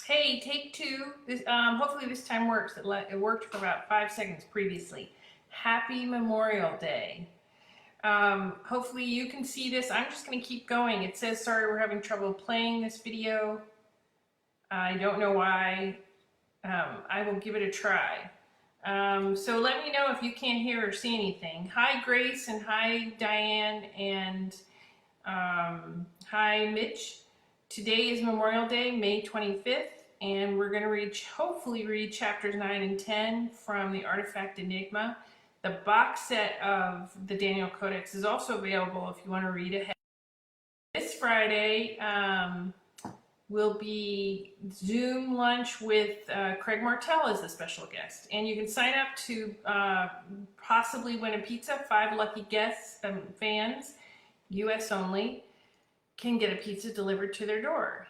Hey, take two. Hopefully this time works. It worked for about 5 seconds previously. Happy Memorial Day. Hopefully you can see this. I'm just going to keep going. It says, sorry, we're having trouble playing this video. I don't know why. I will give it a try. So let me know if you can't hear or see anything. Hi, Grace, and hi, Diane, and hi, Mitch. Today is Memorial Day, May 25th, and we're going to hopefully read chapters 9 and 10 from the artifact Enigma. The box set of the Daniel Codex is also available if you want to read ahead. This Friday will be Zoom lunch with Craig Martell as the special guest, and you can sign up to possibly win a pizza. 5 lucky guests, fans, US only, can get a pizza delivered to their door.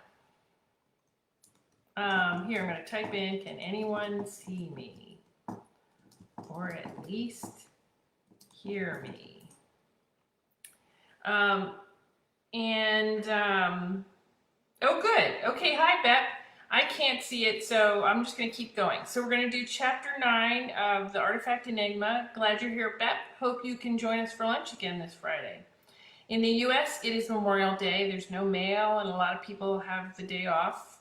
Here, I'm going to type in, can anyone see me? Or at least hear me. Oh, good. Okay, hi, Beth. I can't see it, so I'm just going to keep going. So we're going to do chapter 9 of the artifact Enigma. Glad you're here, Beth. Hope you can join us for lunch again this Friday. In the US, it is Memorial Day. There's no mail, and a lot of people have the day off.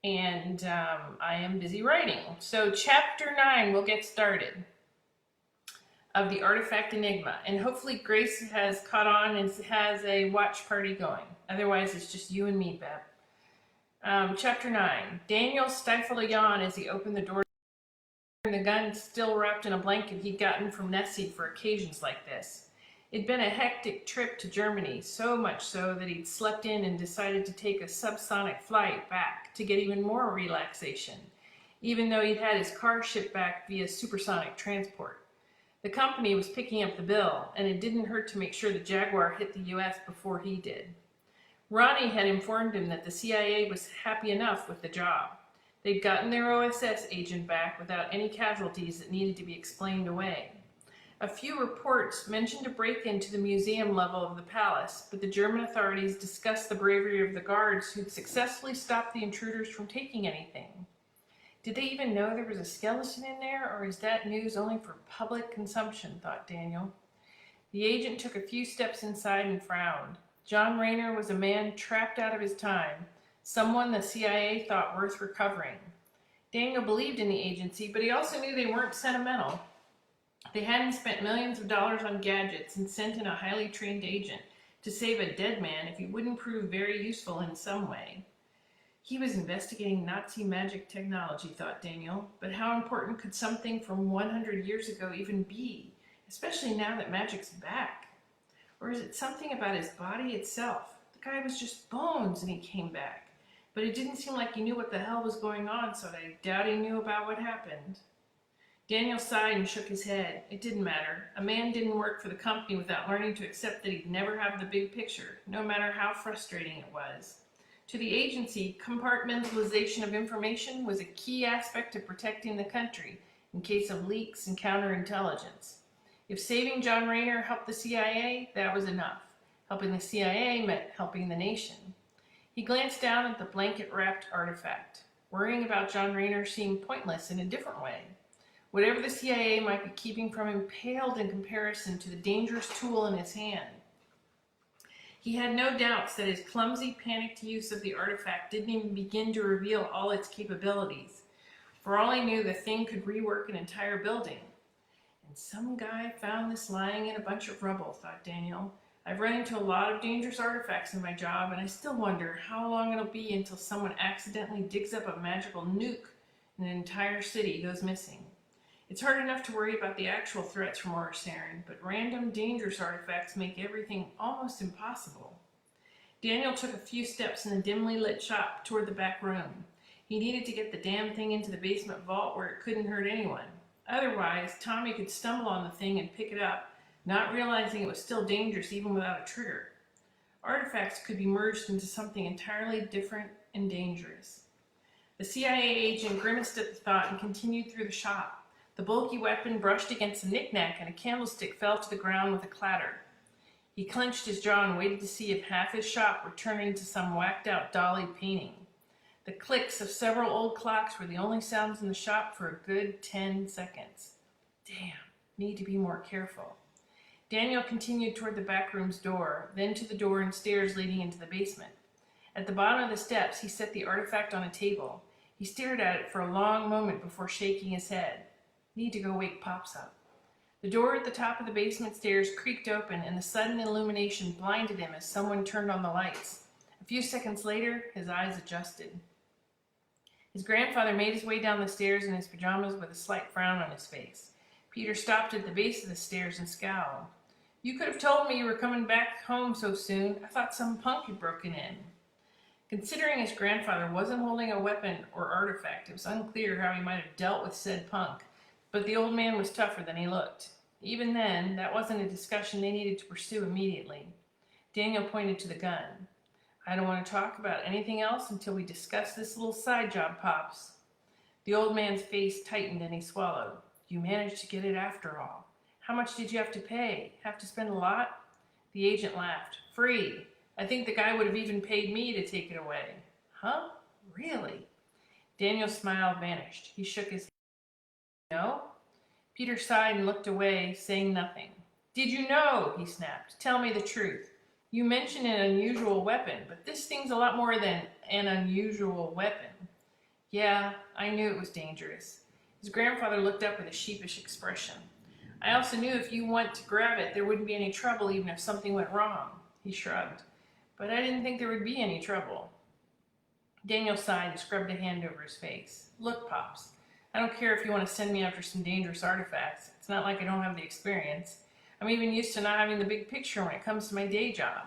And I am busy writing. So chapter 9, we'll get started, of the artifact Enigma. And hopefully Grace has caught on and has a watch party going. Otherwise, it's just you and me, Beb. Chapter 9. Daniel stifled a yawn as he opened the door. The gun still wrapped in a blanket he'd gotten from Nessie for occasions like this. It'd been a hectic trip to Germany, so much so that he'd slept in and decided to take a subsonic flight back to get even more relaxation, even though he'd had his car shipped back via supersonic transport. The company was picking up the bill, and it didn't hurt to make sure the Jaguar hit the US before he did. Ronnie had informed him that the CIA was happy enough with the job. They'd gotten their OSS agent back without any casualties that needed to be explained away. A few reports mentioned a break-in to the museum level of the palace, but the German authorities discussed the bravery of the guards who'd successfully stopped the intruders from taking anything. Did they even know there was a skeleton in there, or is that news only for public consumption, thought Daniel. The agent took a few steps inside and frowned. John Rayner was a man trapped out of his time, someone the CIA thought worth recovering. Daniel believed in the agency, but he also knew they weren't sentimental. They hadn't spent millions of dollars on gadgets and sent in a highly trained agent to save a dead man if he wouldn't prove very useful in some way. He was investigating Nazi magic technology, thought Daniel, but how important could something from 100 years ago even be, especially now that magic's back? Or is it something about his body itself? The guy was just bones and he came back, but it didn't seem like he knew what the hell was going on, so I doubt he knew about what happened. Daniel sighed and shook his head. It didn't matter. A man didn't work for the company without learning to accept that he'd never have the big picture, no matter how frustrating it was. To the agency, compartmentalization of information was a key aspect of protecting the country in case of leaks and counterintelligence. If saving John Rayner helped the CIA, that was enough. Helping the CIA meant helping the nation. He glanced down at the blanket-wrapped artifact. Worrying about John Rayner seemed pointless in a different way. Whatever the CIA might be keeping from him paled in comparison to the dangerous tool in his hand. He had no doubts that his clumsy, panicked use of the artifact didn't even begin to reveal all its capabilities. For all he knew, the thing could rework an entire building. And some guy found this lying in a bunch of rubble, thought Daniel. I've run into a lot of dangerous artifacts in my job, and I still wonder how long it'll be until someone accidentally digs up a magical nuke and an entire city goes missing. It's hard enough to worry about the actual threats from Orosarin, but random dangerous artifacts make everything almost impossible. Daniel took a few steps in the dimly lit shop toward the back room. He needed to get the damn thing into the basement vault where it couldn't hurt anyone. Otherwise, Tommy could stumble on the thing and pick it up, not realizing it was still dangerous even without a trigger. Artifacts could be merged into something entirely different and dangerous. The CIA agent grimaced at the thought and continued through the shop. The bulky weapon brushed against a knick-knack and a candlestick fell to the ground with a clatter. He clenched his jaw and waited to see if half his shop were turned into some whacked-out Dali painting. The clicks of several old clocks were the only sounds in the shop for a good 10 seconds. Damn, need to be more careful. Daniel continued toward the back room's door, then to the door and stairs leading into the basement. At the bottom of the steps, he set the artifact on a table. He stared at it for a long moment before shaking his head. Need to go wake Pops up. The door at the top of the basement stairs creaked open, and the sudden illumination blinded him as someone turned on the lights. A few seconds later, his eyes adjusted. His grandfather made his way down the stairs in his pajamas with a slight frown on his face. Peter stopped at the base of the stairs and scowled. You could have told me you were coming back home so soon. I thought some punk had broken in. Considering his grandfather wasn't holding a weapon or artifact, it was unclear how he might have dealt with said punk, but the old man was tougher than he looked. Even then, that wasn't a discussion they needed to pursue immediately. Daniel pointed to the gun. I don't want to talk about anything else until we discuss this little side job, Pops. The old man's face tightened and he swallowed. You managed to get it after all. How much did you have to pay? Have to spend a lot? The agent laughed. Free. I think the guy would have even paid me to take it away. Huh? Really? Daniel's smile vanished. He shook his head. No? Peter sighed and looked away, saying nothing. Did you know? He snapped. Tell me the truth. You mentioned an unusual weapon, but this thing's a lot more than an unusual weapon. Yeah, I knew it was dangerous. His grandfather looked up with a sheepish expression. I also knew if you went to grab it, there wouldn't be any trouble even if something went wrong. He shrugged. But I didn't think there would be any trouble. Daniel sighed and scrubbed a hand over his face. Look, Pops, I don't care if you want to send me after some dangerous artifacts. It's not like I don't have the experience. I'm even used to not having the big picture when it comes to my day job.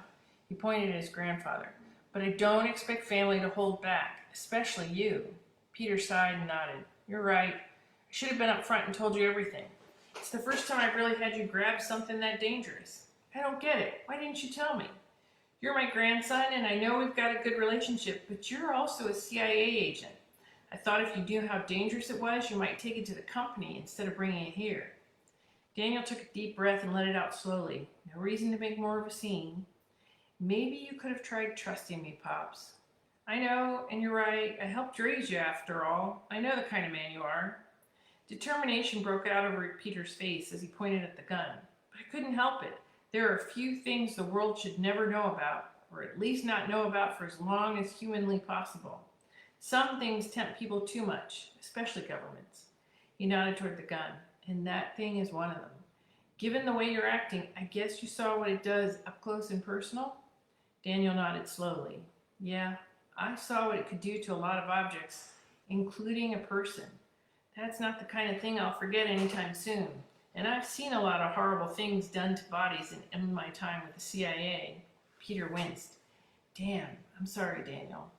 He pointed at his grandfather. But I don't expect family to hold back, especially you. Peter sighed and nodded. You're right. I should have been up front and told you everything. It's the first time I've really had you grab something that dangerous. I don't get it. Why didn't you tell me? You're my grandson, and I know we've got a good relationship, but you're also a CIA agent. I thought if you knew how dangerous it was, you might take it to the company instead of bringing it here. Daniel took a deep breath and let it out slowly. No reason to make more of a scene. Maybe you could have tried trusting me, Pops. I know, and you're right. I helped raise you after all. I know the kind of man you are. Determination broke out over Peter's face as he pointed at the gun. But I couldn't help it. There are a few things the world should never know about, or at least not know about for as long as humanly possible. Some things tempt people too much, especially governments. He nodded toward the gun. And that thing is one of them. Given the way you're acting, I guess you saw what it does up close and personal? Daniel nodded slowly. Yeah, I saw what it could do to a lot of objects, including a person. That's not the kind of thing I'll forget anytime soon. And I've seen a lot of horrible things done to bodies in my time with the CIA. Peter winced. Damn, I'm sorry, Daniel.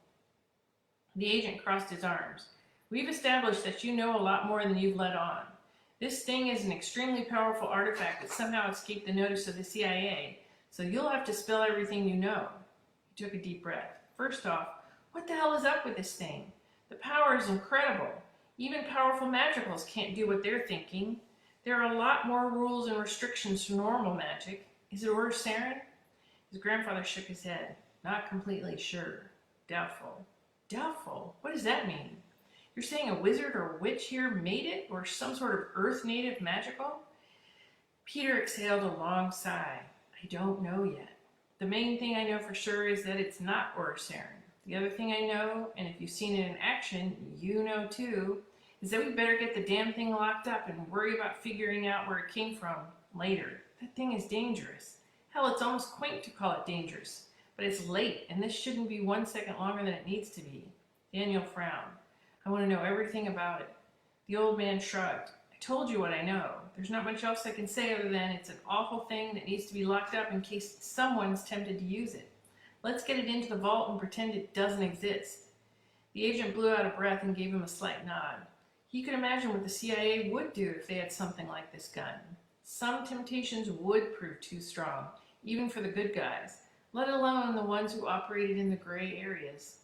The agent crossed his arms. We've established that you know a lot more than you've let on. This thing is an extremely powerful artifact that somehow escaped the notice of the CIA, so you'll have to spill everything you know. He took a deep breath. First off, what the hell is up with this thing? The power is incredible. Even powerful magicals can't do what they're thinking. There are a lot more rules and restrictions to normal magic. Is it Ur Sarin? His grandfather shook his head. Not completely sure. Doubtful. Doubtful? What does that mean? You're saying a wizard or a witch here made it, or some sort of earth native magical? Peter exhaled a long sigh. I don't know yet. The main thing I know for sure is that it's not Ur Sarin. The other thing I know, and if you've seen it in action, you know too, is that we better get the damn thing locked up and worry about figuring out where it came from later. That thing is dangerous. Hell, it's almost quaint to call it dangerous. But it's late, and this shouldn't be 1 second longer than it needs to be. Daniel frowned. I want to know everything about it. The old man shrugged. I told you what I know. There's not much else I can say other than it's an awful thing that needs to be locked up in case someone's tempted to use it. Let's get it into the vault and pretend it doesn't exist. The agent blew out a breath and gave him a slight nod. He could imagine what the CIA would do if they had something like this gun. Some temptations would prove too strong, even for the good guys, let alone the ones who operated in the gray areas.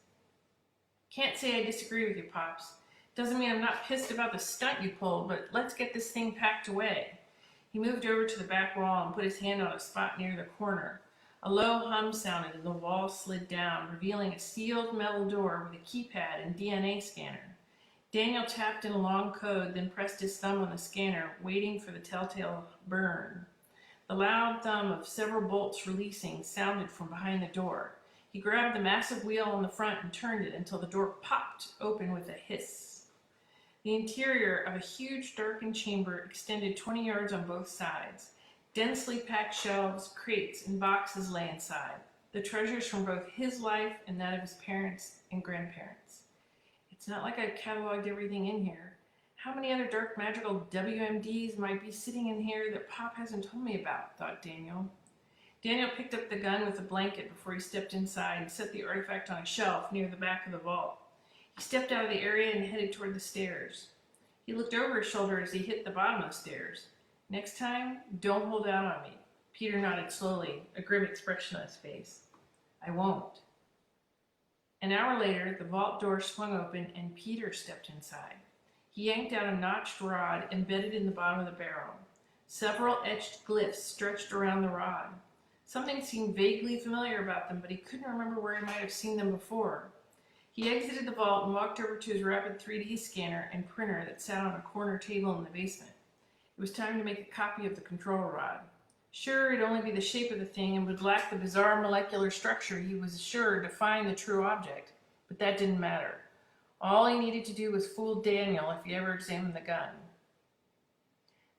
Can't say I disagree with you, Pops. Doesn't mean I'm not pissed about the stunt you pulled, but let's get this thing packed away. He moved over to the back wall and put his hand on a spot near the corner. A low hum sounded and the wall slid down, revealing a sealed metal door with a keypad and DNA scanner. Daniel tapped in a long code, then pressed his thumb on the scanner, waiting for the telltale burn. The loud thump of several bolts releasing sounded from behind the door. He grabbed the massive wheel on the front and turned it until the door popped open with a hiss. The interior of a huge darkened chamber extended 20 yards on both sides. Densely packed shelves, crates, and boxes lay inside, the treasures from both his life and that of his parents and grandparents. It's not like I've cataloged everything in here. How many other dark magical WMDs might be sitting in here that Pop hasn't told me about, thought Daniel. Daniel picked up the gun with a blanket before he stepped inside and set the artifact on a shelf near the back of the vault. He stepped out of the area and headed toward the stairs. He looked over his shoulder as he hit the bottom of the stairs. Next time, don't hold out on me. Peter nodded slowly, a grim expression on his face. I won't. An hour later, the vault door swung open and Peter stepped inside. He yanked out a notched rod embedded in the bottom of the barrel. Several etched glyphs stretched around the rod. Something seemed vaguely familiar about them, but he couldn't remember where he might have seen them before. He exited the vault and walked over to his rapid 3D scanner and printer that sat on a corner table in the basement. It was time to make a copy of the control rod. Sure, it'd only be the shape of the thing and would lack the bizarre molecular structure he was sure defined the true object, but that didn't matter. All he needed to do was fool Daniel if he ever examined the gun.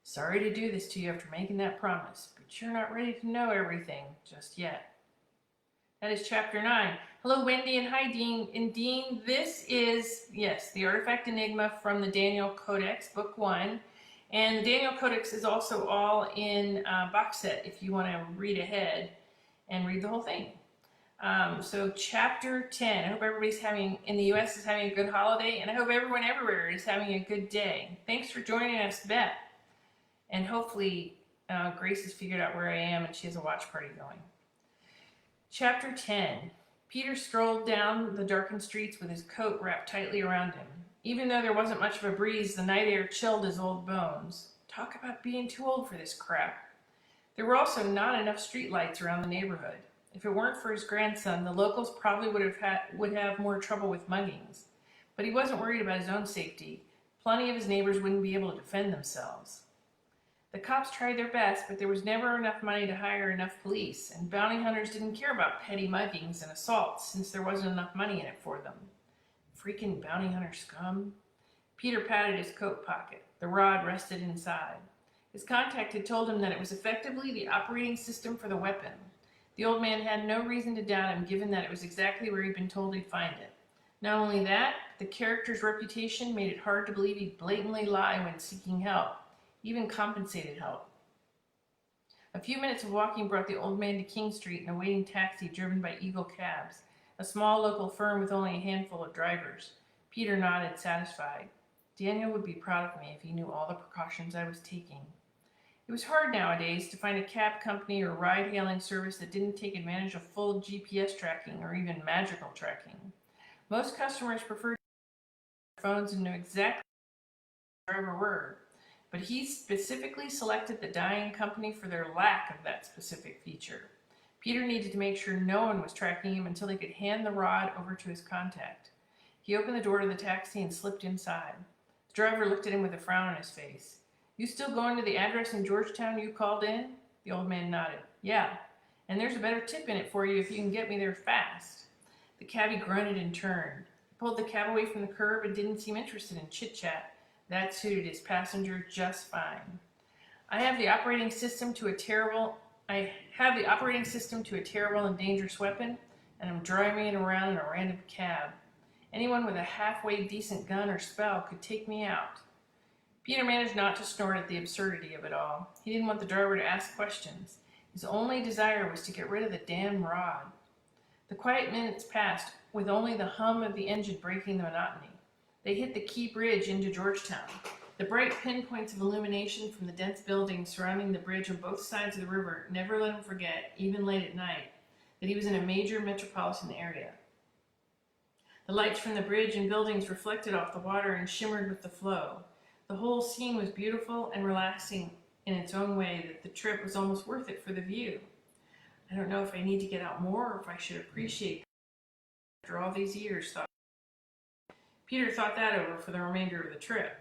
Sorry to do this to you after making that promise, but you're not ready to know everything just yet. That is chapter 9. Hello, Wendy, and hi, Dean. And Dean, this is, yes, the Artifact Enigma from the Daniel Codex, Book 1. And the Daniel Codex is also all in box set if you want to read ahead and read the whole thing. So chapter 10, I hope everybody's in the U.S. is having a good holiday, and I hope everyone everywhere is having a good day. Thanks for joining us, Beth. And hopefully Grace has figured out where I am and she has a watch party going. Chapter 10. Peter strolled down the darkened streets with his coat wrapped tightly around him. Even though there wasn't much of a breeze, the night air chilled his old bones. Talk about being too old for this crap. There were also not enough streetlights around the neighborhood. If it weren't for his grandson, the locals probably would have more trouble with muggings. But he wasn't worried about his own safety. Plenty of his neighbors wouldn't be able to defend themselves. The cops tried their best, but there was never enough money to hire enough police, and bounty hunters didn't care about petty muggings and assaults since there wasn't enough money in it for them. Freaking bounty hunter scum. Peter patted his coat pocket. The rod rested inside. His contact had told him that it was effectively the operating system for the weapon. The old man had no reason to doubt him, given that it was exactly where he'd been told he'd find it. Not only that, the character's reputation made it hard to believe he'd blatantly lie when seeking help, even compensated help. A few minutes of walking brought the old man to King Street in a waiting taxi driven by Eagle Cabs, a small local firm with only a handful of drivers. Peter nodded, satisfied. Daniel would be proud of me if he knew all the precautions I was taking. It was hard nowadays to find a cab company or ride-hailing service that didn't take advantage of full GPS tracking or even magical tracking. Most customers preferred their phones and knew exactly where the driver were, but he specifically selected the dying company for their lack of that specific feature. Peter needed to make sure no one was tracking him until he could hand the rod over to his contact. He opened the door to the taxi and slipped inside. The driver looked at him with a frown on his face. You still going to the address in Georgetown you called in? The old man nodded. Yeah, and there's a better tip in it for you if you can get me there fast. The cabbie grunted and turned. He pulled the cab away from the curb and didn't seem interested in chit-chat. That suited his passenger just fine. I have the operating system to a terrible and dangerous weapon, and I'm driving it around in a random cab. Anyone with a halfway decent gun or spell could take me out. Peter managed not to snort at the absurdity of it all. He didn't want the driver to ask questions. His only desire was to get rid of the damn rod. The quiet minutes passed, with only the hum of the engine breaking the monotony. They hit the Key Bridge into Georgetown. The bright pinpoints of illumination from the dense buildings surrounding the bridge on both sides of the river never let him forget, even late at night, that he was in a major metropolitan area. The lights from the bridge and buildings reflected off the water and shimmered with the flow. The whole scene was beautiful and relaxing in its own way that the trip was almost worth it for the view. I don't know if I need to get out more or if I should appreciate it after all these years. Peter thought that over for the remainder of the trip.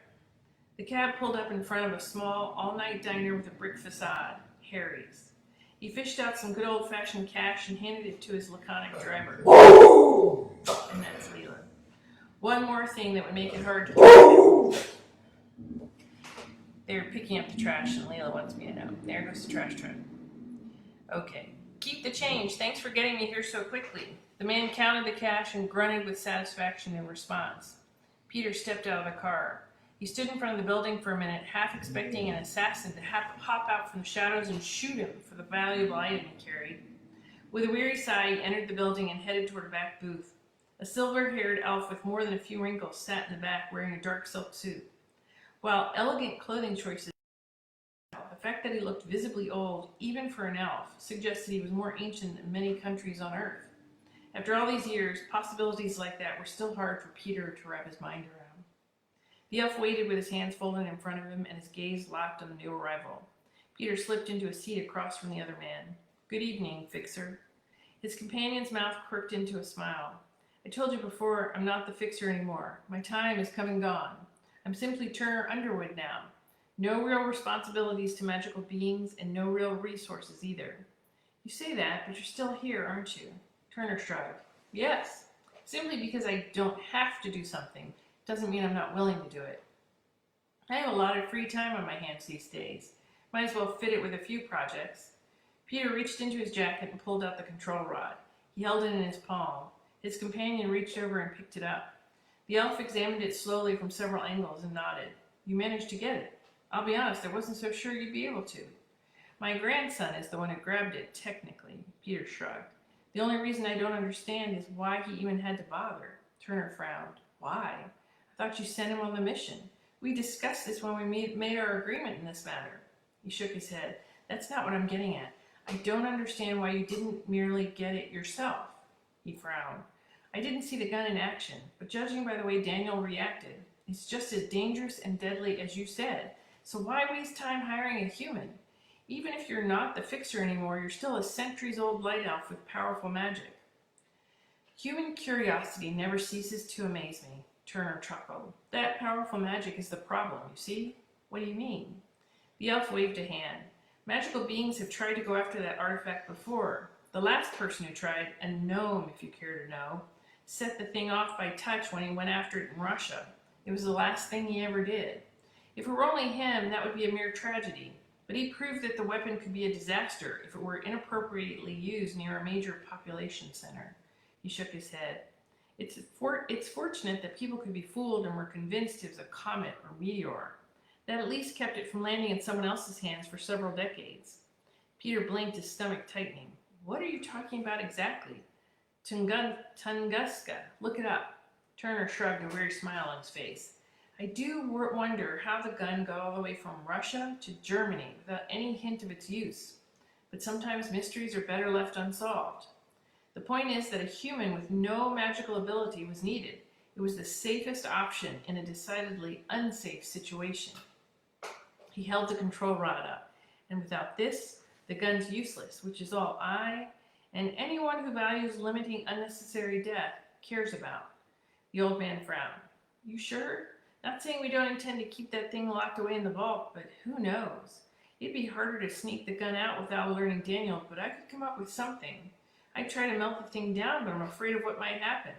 The cab pulled up in front of a small, all-night diner with a brick facade, Harry's. He fished out some good old-fashioned cash and handed it to his laconic driver. And that's Leela. One more thing that would make it hard to... They're picking up the trash, and Leela wants me to know. There goes the trash truck. Okay. Keep the change. Thanks for getting me here so quickly. The man counted the cash and grunted with satisfaction in response. Peter stepped out of the car. He stood in front of the building for a minute, half expecting an assassin to hop out from the shadows and shoot him for the valuable item he carried. With a weary sigh, he entered the building and headed toward a back booth. A silver-haired elf with more than a few wrinkles sat in the back wearing a dark silk suit. While elegant clothing choices, the fact that he looked visibly old, even for an elf, suggested he was more ancient than many countries on Earth. After all these years, possibilities like that were still hard for Peter to wrap his mind around. The elf waited with his hands folded in front of him and his gaze locked on the new arrival. Peter slipped into a seat across from the other man. "Good evening, fixer." His companion's mouth quirked into a smile. "I told you before, I'm not the fixer anymore. My time is come and gone. I'm simply Turner Underwood now. No real responsibilities to magical beings and no real resources either." "You say that, but you're still here, aren't you?" Turner shrugged. "Yes. Simply because I don't have to do something doesn't mean I'm not willing to do it. I have a lot of free time on my hands these days. Might as well fit it with a few projects." Peter reached into his jacket and pulled out the control rod. He held it in his palm. His companion reached over and picked it up. The elf examined it slowly from several angles and nodded. "You managed to get it. I'll be honest, I wasn't so sure you'd be able to." "My grandson is the one who grabbed it, technically," Peter shrugged. "The only reason I don't understand is why he even had to bother." Turner frowned. "Why? I thought you sent him on the mission. We discussed this when we made our agreement in this matter." He shook his head. "That's not what I'm getting at. I don't understand why you didn't merely get it yourself." He frowned. "I didn't see the gun in action, but judging by the way Daniel reacted, it's just as dangerous and deadly as you said. So why waste time hiring a human? Even if you're not the fixer anymore, you're still a centuries-old light elf with powerful magic." "Human curiosity never ceases to amaze me," Turner chuckled. "That powerful magic is the problem, you see?" "What do you mean?" The elf waved a hand. "Magical beings have tried to go after that artifact before. The last person who tried, a gnome if you care to know, set the thing off by touch when he went after it in Russia. It was the last thing he ever did. If it were only him, that would be a mere tragedy. But he proved that the weapon could be a disaster if it were inappropriately used near a major population center." He shook his head. It's fortunate that people could be fooled and were convinced it was a comet or meteor. That at least kept it from landing in someone else's hands for several decades." Peter blinked, his stomach tightening. "What are you talking about exactly?" "Tunguska. Look it up." Turner shrugged, a weird smile on his face. "I do wonder how the gun got all the way from Russia to Germany without any hint of its use. But sometimes mysteries are better left unsolved. The point is that a human with no magical ability was needed. It was the safest option in a decidedly unsafe situation." He held the control rod up. "And without this, the gun's useless, which is all I, and anyone who values limiting unnecessary death, cares about." The old man frowned. "You sure? Not saying we don't intend to keep that thing locked away in the vault, but who knows? It'd be harder to sneak the gun out without alerting Daniel, but I could come up with something. I'd try to melt the thing down, but I'm afraid of what might happen."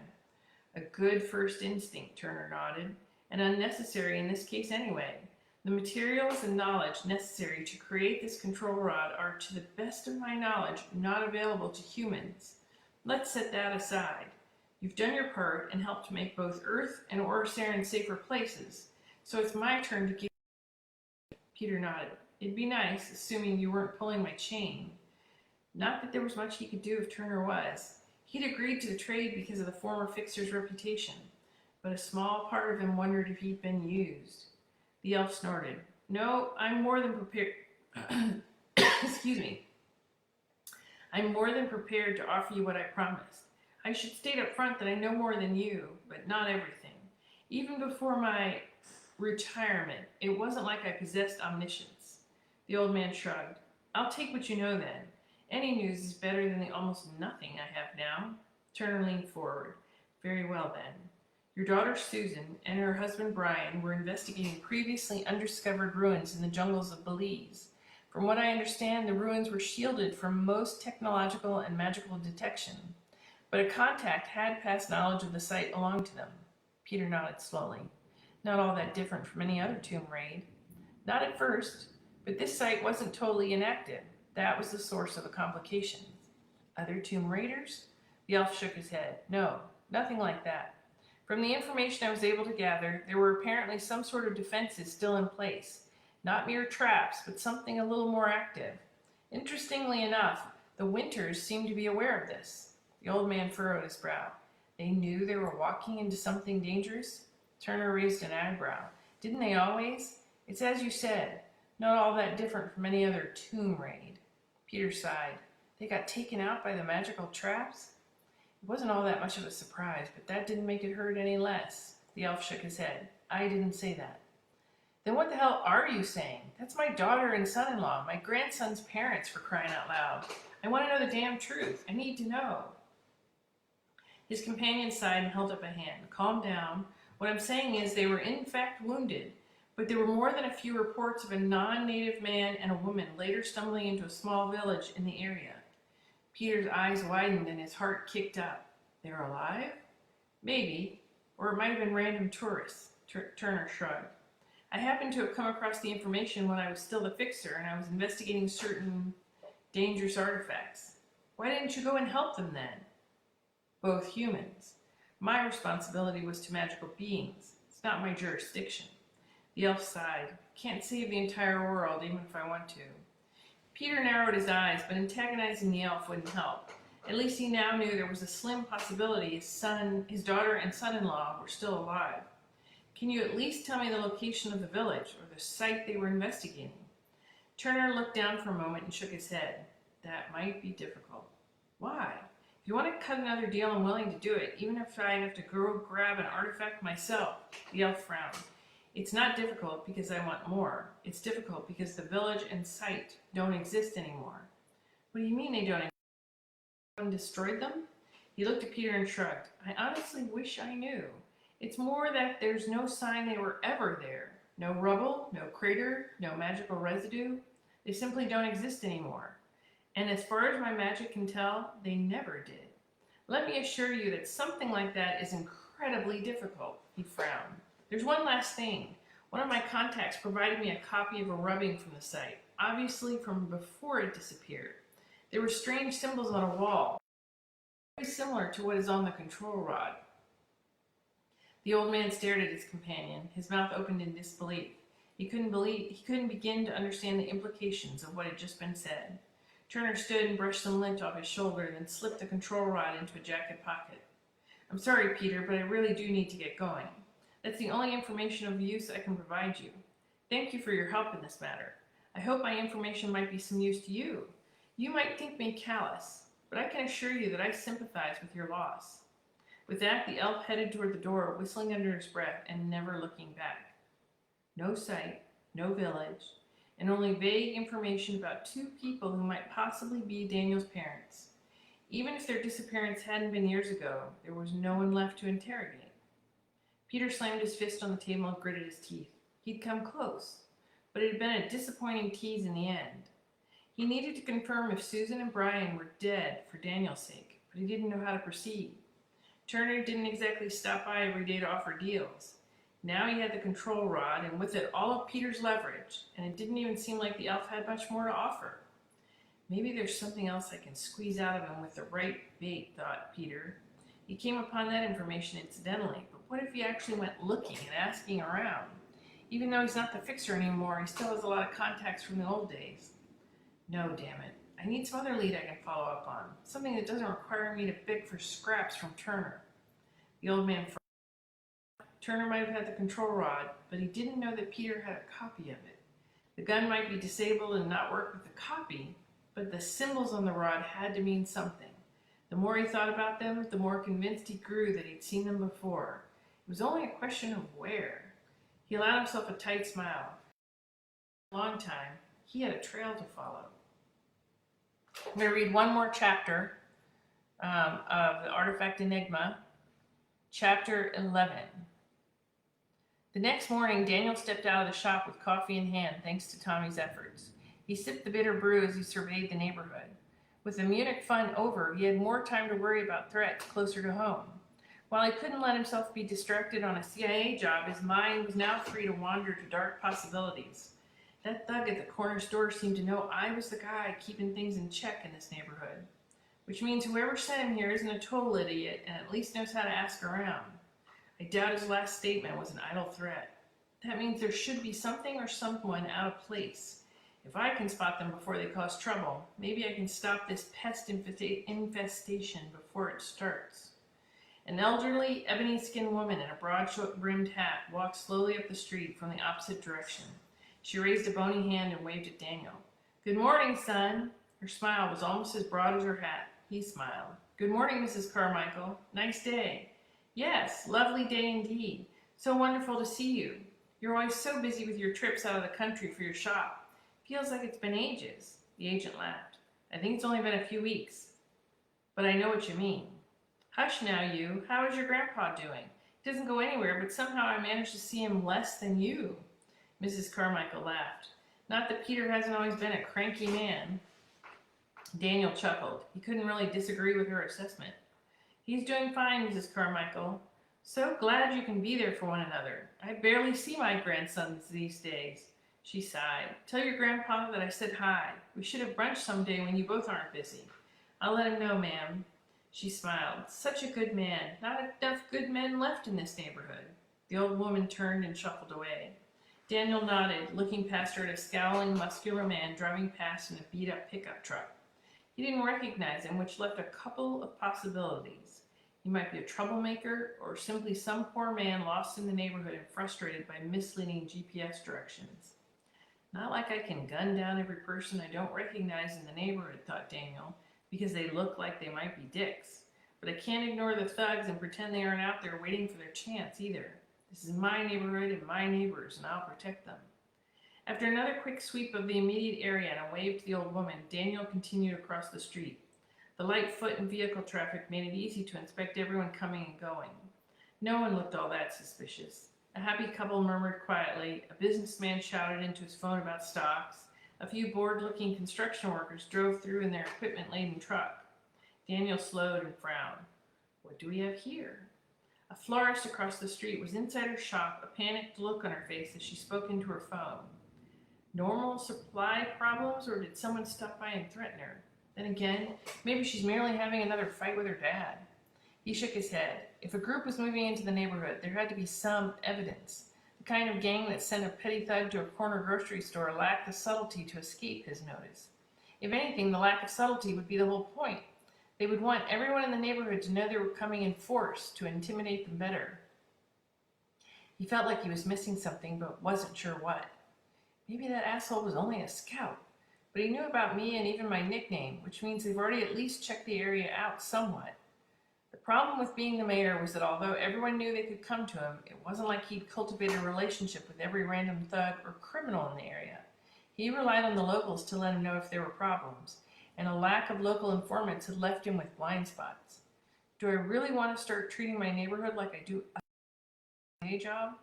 "A good first instinct," Turner nodded, "and unnecessary in this case anyway. The materials and knowledge necessary to create this control rod are, to the best of my knowledge, not available to humans. Let's set that aside. You've done your part and helped make both Earth and Orsarin safer places, so it's my turn to give." Peter nodded. "It'd be nice, assuming you weren't pulling my chain." Not that there was much he could do if Turner was. He'd agreed to the trade because of the former fixer's reputation, but a small part of him wondered if he'd been used. The elf snorted. "No, I'm more than prepared." Excuse me. "I'm more than prepared to offer you what I promised. I should state up front that I know more than you, but not everything. Even before my retirement, it wasn't like I possessed omniscience." The old man shrugged. "I'll take what you know then. Any news is better than the almost nothing I have now. Turner leaned forward. Very well then. Your daughter Susan and her husband Brian were investigating previously undiscovered ruins in the jungles of Belize. From what I understand, the ruins were shielded from most technological and magical detection, but a contact had passed knowledge of the site along to them. Peter nodded slowly. Not all that different from any other tomb raid. Not at first, but this site wasn't totally inactive. That was the source of the complications. Other tomb raiders? The elf shook his head. No, nothing like that. From the information I was able to gather, there were apparently some sort of defenses still in place. Not mere traps, but something a little more active. Interestingly enough, the Winters seemed to be aware of this. The old man furrowed his brow. They knew they were walking into something dangerous? Turner raised an eyebrow. Didn't they always? It's as you said, not all that different from any other tomb raid. Peter sighed. They got taken out by the magical traps? It wasn't all that much of a surprise, but that didn't make it hurt any less. The elf shook his head. I didn't say that. Then what the hell are you saying? That's my daughter and son-in-law, my grandson's parents, for crying out loud. I want to know the damn truth. I need to know. His companion sighed and held up a hand. Calm down. What I'm saying is they were in fact wounded, but there were more than a few reports of a non-native man and a woman later stumbling into a small village in the area. Peter's eyes widened and his heart kicked up. They're alive? Maybe. Or it might have been random tourists. Turner shrugged. I happened to have come across the information when I was still the fixer and I was investigating certain dangerous artifacts. Why didn't you go and help them then? Both humans. My responsibility was to magical beings. It's not my jurisdiction. The elf sighed. Can't save the entire world, even if I want to. Peter narrowed his eyes, but antagonizing the elf wouldn't help. At least he now knew there was a slim possibility his daughter and son-in-law were still alive. Can you at least tell me the location of the village, or the site they were investigating? Turner looked down for a moment and shook his head. That might be difficult. Why? If you want to cut another deal, I'm willing to do it, even if I have to go grab an artifact myself. The elf frowned. It's not difficult because I want more. It's difficult because the village and site don't exist anymore. What do you mean they don't exist? Someone destroyed them? He looked at Peter and shrugged. I honestly wish I knew. It's more that there's no sign they were ever there. No rubble, no crater, no magical residue. They simply don't exist anymore. And as far as my magic can tell, they never did. Let me assure you that something like that is incredibly difficult. He frowned. There's one last thing. One of my contacts provided me a copy of a rubbing from the site, obviously from before it disappeared. There were strange symbols on a wall, very similar to what is on the control rod. The old man stared at his companion, his mouth opened in disbelief. He couldn't begin to understand the implications of what had just been said. Turner stood and brushed some lint off his shoulder, then slipped the control rod into a jacket pocket. I'm sorry, Peter, but I really do need to get going. That's the only information of use I can provide you. Thank you for your help in this matter. I hope my information might be some use to you. You might think me callous, but I can assure you that I sympathize with your loss. With that, the elf headed toward the door, whistling under his breath and never looking back. No site, no village, and only vague information about two people who might possibly be Daniel's parents. Even if their disappearance hadn't been years ago, there was no one left to interrogate. Peter slammed his fist on the table and gritted his teeth. He'd come close, but it had been a disappointing tease in the end. He needed to confirm if Susan and Brian were dead for Daniel's sake, but he didn't know how to proceed. Turner didn't exactly stop by every day to offer deals. Now he had the control rod, and with it all of Peter's leverage, and it didn't even seem like the elf had much more to offer. Maybe there's something else I can squeeze out of him with the right bait, thought Peter. He came upon that information incidentally, but what if he actually went looking and asking around? Even though he's not the fixer anymore, he still has a lot of contacts from the old days. No, damn it. I need some other lead I can follow up on. Something that doesn't require me to beg for scraps from Turner. The old man frowned. Turner might have had the control rod, but he didn't know that Peter had a copy of it. The gun might be disabled and not work with the copy, but the symbols on the rod had to mean something. The more he thought about them, the more convinced he grew that he'd seen them before. It was only a question of where. He allowed himself a tight smile. For a long time, he had a trail to follow. I'm going to read one more chapter of the Artifact Enigma, chapter 11. The next morning, Daniel stepped out of the shop with coffee in hand, thanks to Tommy's efforts. He sipped the bitter brew as he surveyed the neighborhood. With the Munich fun over, he had more time to worry about threats closer to home. While he couldn't let himself be distracted on a CIA job, his mind was now free to wander to dark possibilities. That thug at the corner store seemed to know I was the guy keeping things in check in this neighborhood. Which means whoever sent him here isn't a total idiot and at least knows how to ask around. I doubt his last statement was an idle threat. That means there should be something or someone out of place. If I can spot them before they cause trouble, maybe I can stop this pest infestation before it starts. An elderly, ebony-skinned woman in a broad-brimmed hat walked slowly up the street from the opposite direction. She raised a bony hand and waved at Daniel. "Good morning, son." Her smile was almost as broad as her hat. He smiled. "Good morning, Mrs. Carmichael. Nice day." "Yes, lovely day indeed. So wonderful to see you. You're always so busy with your trips out of the country for your shop. Feels like it's been ages." The agent laughed. "I think it's only been a few weeks. But I know what you mean." "Hush now, you. How is your grandpa doing? He doesn't go anywhere, but somehow I manage to see him less than you." Mrs. Carmichael laughed. "Not that Peter hasn't always been a cranky man." Daniel chuckled. He couldn't really disagree with her assessment. "He's doing fine, Mrs. Carmichael. So glad you can be there for one another. I barely see my grandsons these days." She sighed. "Tell your grandpa that I said hi. We should have brunch someday when you both aren't busy." "I'll let him know, ma'am." She smiled. "Such a good man. Not enough good men left in this neighborhood." The old woman turned and shuffled away. Daniel nodded, looking past her at a scowling, muscular man driving past in a beat-up pickup truck. He didn't recognize him, which left a couple of possibilities. He might be a troublemaker, or simply some poor man lost in the neighborhood and frustrated by misleading GPS directions. "Not like I can gun down every person I don't recognize in the neighborhood," thought Daniel, because they look like they might be dicks. "But I can't ignore the thugs and pretend they aren't out there waiting for their chance either. This is my neighborhood and my neighbors, and I'll protect them." After another quick sweep of the immediate area and a wave to the old woman, Daniel continued across the street. The light foot and vehicle traffic made it easy to inspect everyone coming and going. No one looked all that suspicious. A happy couple murmured quietly, a businessman shouted into his phone about stocks, a few bored-looking construction workers drove through in their equipment-laden truck. Daniel slowed and frowned. What do we have here? A florist across the street was inside her shop, a panicked look on her face as she spoke into her phone. Normal supply problems, or did someone stop by and threaten her? Then again, maybe she's merely having another fight with her dad. He shook his head. If a group was moving into the neighborhood, there had to be some evidence. The kind of gang that sent a petty thug to a corner grocery store lacked the subtlety to escape his notice. If anything, the lack of subtlety would be the whole point. They would want everyone in the neighborhood to know they were coming in force to intimidate them better. He felt like he was missing something, but wasn't sure what. Maybe that asshole was only a scout, but he knew about me and even my nickname, which means they've already at least checked the area out somewhat. The problem with being the mayor was that although everyone knew they could come to him, it wasn't like he'd cultivated a relationship with every random thug or criminal in the area. He relied on the locals to let him know if there were problems, and a lack of local informants had left him with blind spots. Do I really want to start treating my neighborhood like I do a day job?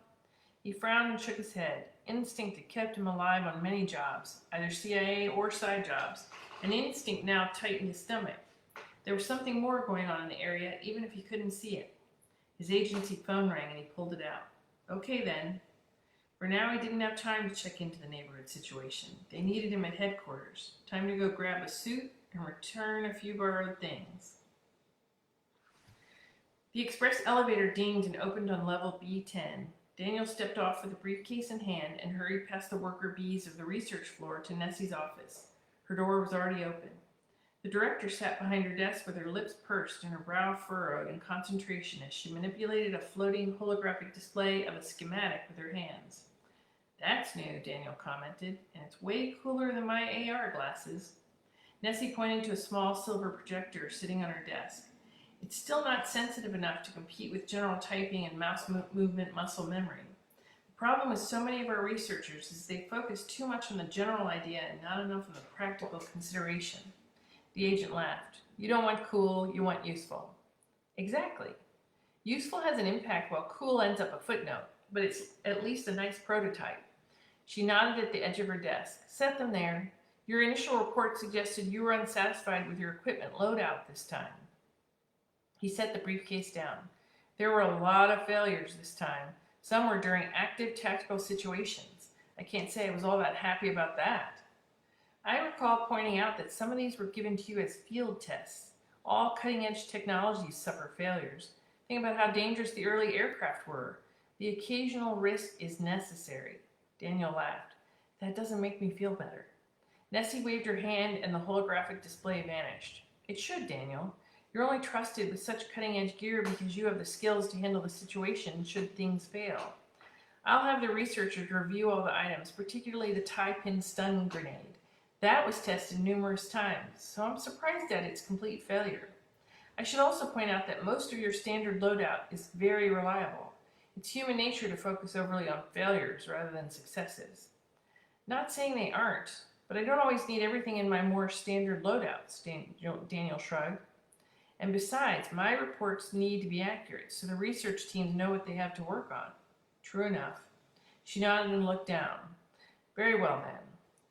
He frowned and shook his head. Instinct had kept him alive on many jobs, either CIA or side jobs, and instinct now tightened his stomach. There was something more going on in the area, even if he couldn't see it. His agency phone rang and he pulled it out. Okay then. For now, he didn't have time to check into the neighborhood situation. They needed him at headquarters. Time to go grab a suit and return a few borrowed things. The express elevator dinged and opened on level B10. Daniel stepped off with a briefcase in hand and hurried past the worker bees of the research floor to Nessie's office. Her door was already open. The director sat behind her desk with her lips pursed and her brow furrowed in concentration as she manipulated a floating holographic display of a schematic with her hands. That's new, Daniel commented, and it's way cooler than my AR glasses. Nessie pointed to a small silver projector sitting on her desk. It's still not sensitive enough to compete with general typing and mouse movement muscle memory. The problem with so many of our researchers is they focus too much on the general idea and not enough on the practical consideration. The agent laughed. You don't want cool, you want useful. Exactly. Useful has an impact while cool ends up a footnote, but it's at least a nice prototype. She nodded at the edge of her desk. Set them there. Your initial report suggested you were unsatisfied with your equipment loadout this time. He set the briefcase down. There were a lot of failures this time. Some were during active tactical situations. I can't say I was all that happy about that. I recall pointing out that some of these were given to you as field tests. All cutting-edge technologies suffer failures. Think about how dangerous the early aircraft were. The occasional risk is necessary. Daniel laughed. That doesn't make me feel better. Nessie waved her hand and the holographic display vanished. It should, Daniel. You're only trusted with such cutting-edge gear because you have the skills to handle the situation should things fail. I'll have the researchers review all the items, particularly the tie-pin stun grenade. That was tested numerous times, so I'm surprised at its complete failure. I should also point out that most of your standard loadout is very reliable. It's human nature to focus overly on failures rather than successes. Not saying they aren't, but I don't always need everything in my more standard loadouts, Daniel shrugged. And besides, my reports need to be accurate, so the research teams know what they have to work on. True enough. She nodded and looked down. Very well, then.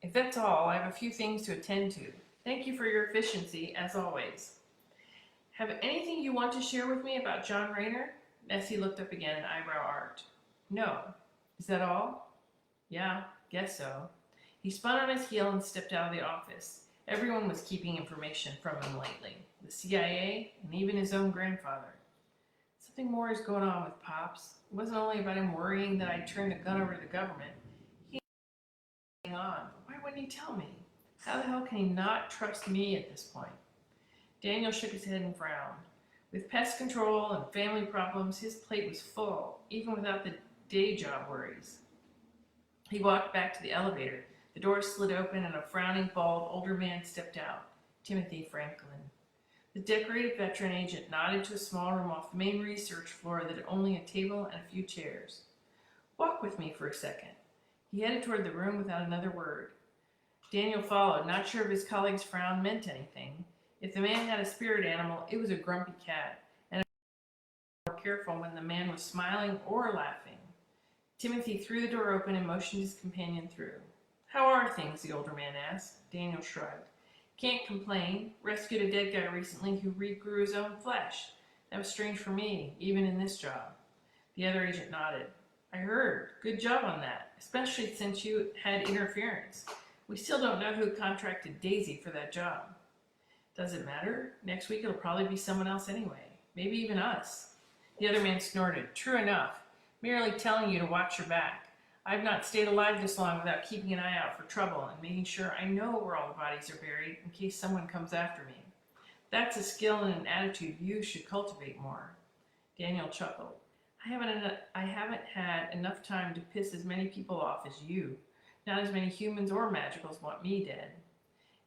If that's all, I have a few things to attend to. Thank you for your efficiency, as always. Have anything you want to share with me about John Rayner? Nessie looked up again and eyebrow arched. No. Is that all? Yeah, guess so. He spun on his heel and stepped out of the office. Everyone was keeping information from him lately. The CIA and even his own grandfather. Something more is going on with Pops. It wasn't only about him worrying that I turned a gun over to the government. He was going on. Why wouldn't he tell me? How the hell can he not trust me at this point? Daniel shook his head and frowned. With pest control and family problems, his plate was full, even without the day job worries. He walked back to the elevator. The door slid open and a frowning, bald, older man stepped out. Timothy Franklin. The decorated veteran agent nodded to a small room off the main research floor that had only a table and a few chairs. Walk with me for a second. He headed toward the room without another word. Daniel followed, not sure if his colleague's frown meant anything. If the man had a spirit animal, it was a grumpy cat, and more careful when the man was smiling or laughing. Timothy threw the door open and motioned his companion through. How are things? The older man asked. Daniel shrugged. Can't complain. Rescued a dead guy recently who regrew his own flesh. That was strange for me, even in this job. The other agent nodded. I heard. Good job on that, especially since you had interference. We still don't know who contracted Daisy for that job. Does it matter? Next week it'll probably be someone else anyway. Maybe even us. The other man snorted. True enough. Merely telling you to watch your back. I've not stayed alive this long without keeping an eye out for trouble and making sure I know where all the bodies are buried in case someone comes after me. That's a skill and an attitude you should cultivate more. Daniel chuckled. I haven't had enough time to piss as many people off as you. Not as many humans or magicals want me dead.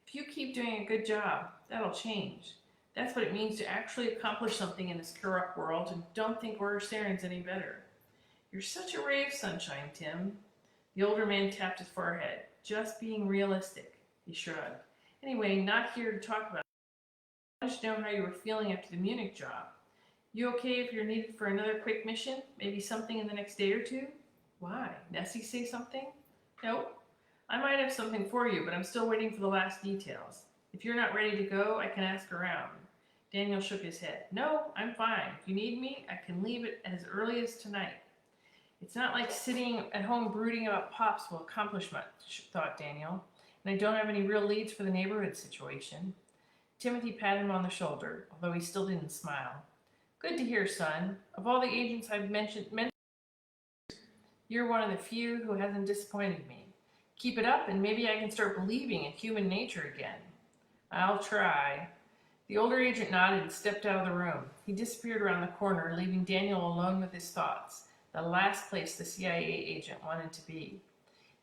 If you keep doing a good job, that'll change. That's what it means to actually accomplish something in this corrupt world, and don't think Order Saren's any better. You're such a ray of sunshine, Tim. The older man tapped his forehead. Just being realistic, he shrugged. Anyway, not here to talk about it. I wanted to know how you were feeling after the Munich job. You okay if you're needed for another quick mission? Maybe something in the next day or two? Why? Nessie say something? Nope. I might have something for you, but I'm still waiting for the last details. If you're not ready to go, I can ask around. Daniel shook his head. No, I'm fine. If you need me, I can leave it as early as tonight. It's not like sitting at home brooding about Pops will accomplish much, thought Daniel, and I don't have any real leads for the neighborhood situation. Timothy patted him on the shoulder, although he still didn't smile. Good to hear, son. Of all the agents I've mentioned, you're one of the few who hasn't disappointed me. Keep it up, and maybe I can start believing in human nature again. I'll try. The older agent nodded and stepped out of the room. He disappeared around the corner, leaving Daniel alone with his thoughts. The last place the CIA agent wanted to be.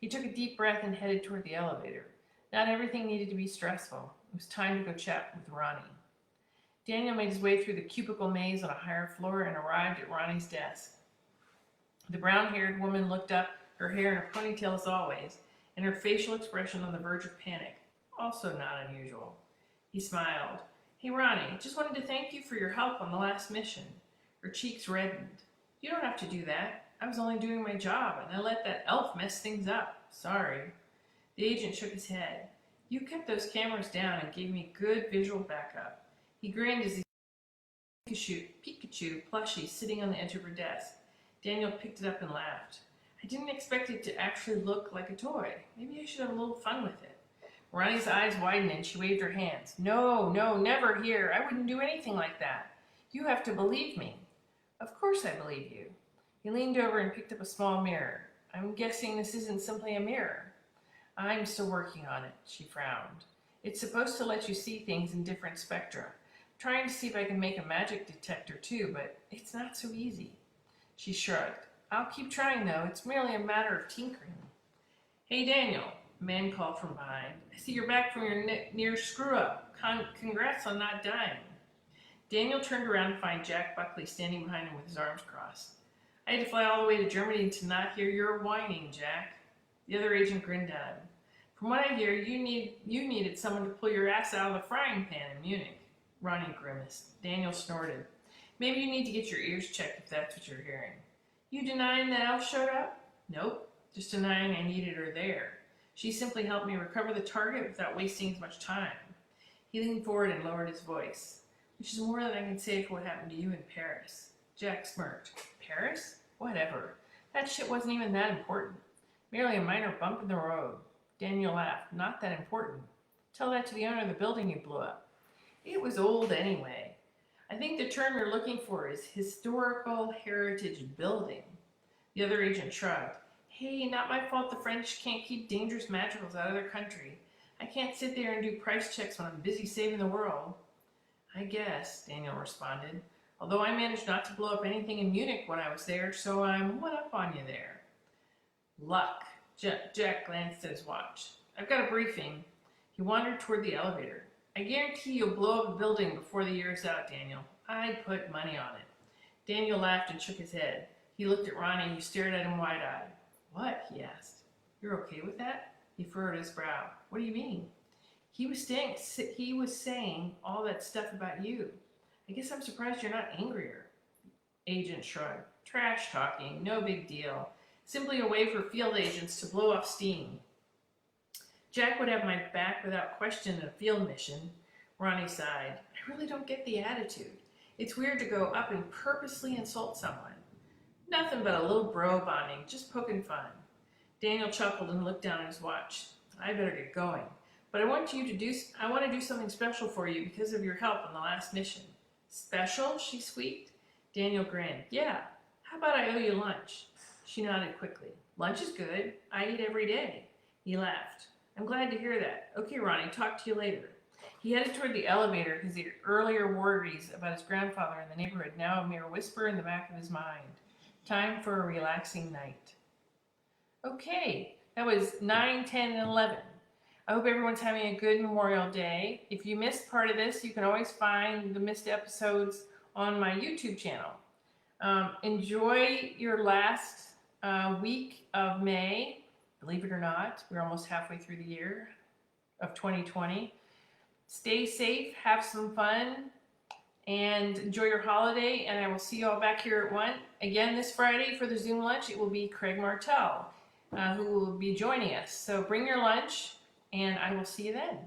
He took a deep breath and headed toward the elevator. Not everything needed to be stressful. It was time to go chat with Ronnie. Daniel made his way through the cubicle maze on a higher floor and arrived at Ronnie's desk. The brown-haired woman looked up, her hair in a ponytail as always, and her facial expression on the verge of panic. Also not unusual. He smiled. Hey, Ronnie, just wanted to thank you for your help on the last mission. Her cheeks reddened. You don't have to do that. I was only doing my job, and I let that elf mess things up. Sorry. The agent shook his head. You kept those cameras down and gave me good visual backup. He grinned as he Pikachu plushie sitting on the edge of her desk. Daniel picked it up and laughed. I didn't expect it to actually look like a toy. Maybe I should have a little fun with it. Ronnie's eyes widened and she waved her hands. No, never here. I wouldn't do anything like that. You have to believe me. Of course I believe you. He leaned over and picked up a small mirror. I'm guessing this isn't simply a mirror. I'm still working on it, she frowned. It's supposed to let you see things in different spectra. I'm trying to see if I can make a magic detector too, but it's not so easy. She shrugged. I'll keep trying though. It's merely a matter of tinkering. Hey Daniel, a man called from behind. I see you're back from your near screw-up. Congrats on not dying. Daniel turned around to find Jack Buckley standing behind him with his arms crossed. I had to fly all the way to Germany to not hear your whining, Jack. The other agent grinned at him. From what I hear, you needed someone to pull your ass out of the frying pan in Munich. Ronnie grimaced. Daniel snorted. Maybe you need to get your ears checked if that's what you're hearing. You denying that elf showed up? Nope. Just denying I needed her there. She simply helped me recover the target without wasting as much time. He leaned forward and lowered his voice. Which is more than I can say for what happened to you in Paris. Jack smirked. Paris? Whatever. That shit wasn't even that important. Merely a minor bump in the road. Daniel laughed. Not that important. Tell that to the owner of the building you blew up. It was old anyway. I think the term you're looking for is historical heritage building. The other agent shrugged. Hey, not my fault the French can't keep dangerous magicals out of their country. I can't sit there and do price checks when I'm busy saving the world. I guess, Daniel responded. Although I managed not to blow up anything in Munich when I was there, so I'm one up on you there. Luck. Jack glanced at his watch. I've got a briefing. He wandered toward the elevator. I guarantee you'll blow up a building before the year's out, Daniel. I'd put money on it. Daniel laughed and shook his head. He looked at Ronnie, who stared at him wide-eyed. What? He asked. You're okay with that? He furrowed his brow. What do you mean? He was saying all that stuff about you. I guess I'm surprised you're not angrier. Agent shrugged. Trash talking, no big deal. Simply a way for field agents to blow off steam. Jack would have my back without question in a field mission. Ronnie sighed. I really don't get the attitude. It's weird to go up and purposely insult someone. Nothing but a little bro bonding, just poking fun. Daniel chuckled and looked down at his watch. I better get going. But I want to do something special for you because of your help on the last mission. Special? She squeaked. Daniel grinned. Yeah. How about I owe you lunch? She nodded quickly. Lunch is good. I eat every day. He laughed. I'm glad to hear that. Okay, Ronnie, talk to you later. He headed toward the elevator, his earlier worries about his grandfather in the neighborhood now a mere whisper in the back of his mind. Time for a relaxing night. Okay, that was 9, 10, and 11. I hope everyone's having a good Memorial Day. If you missed part of this, you can always find the missed episodes on my YouTube channel. Enjoy your last week of May. Believe it or not, we're almost halfway through the year of 2020. Stay safe, have some fun, and enjoy your holiday. And I will see you all back here at 1. Again, this Friday for the Zoom lunch, it will be Craig Martell who will be joining us. So bring your lunch, and I will see you then.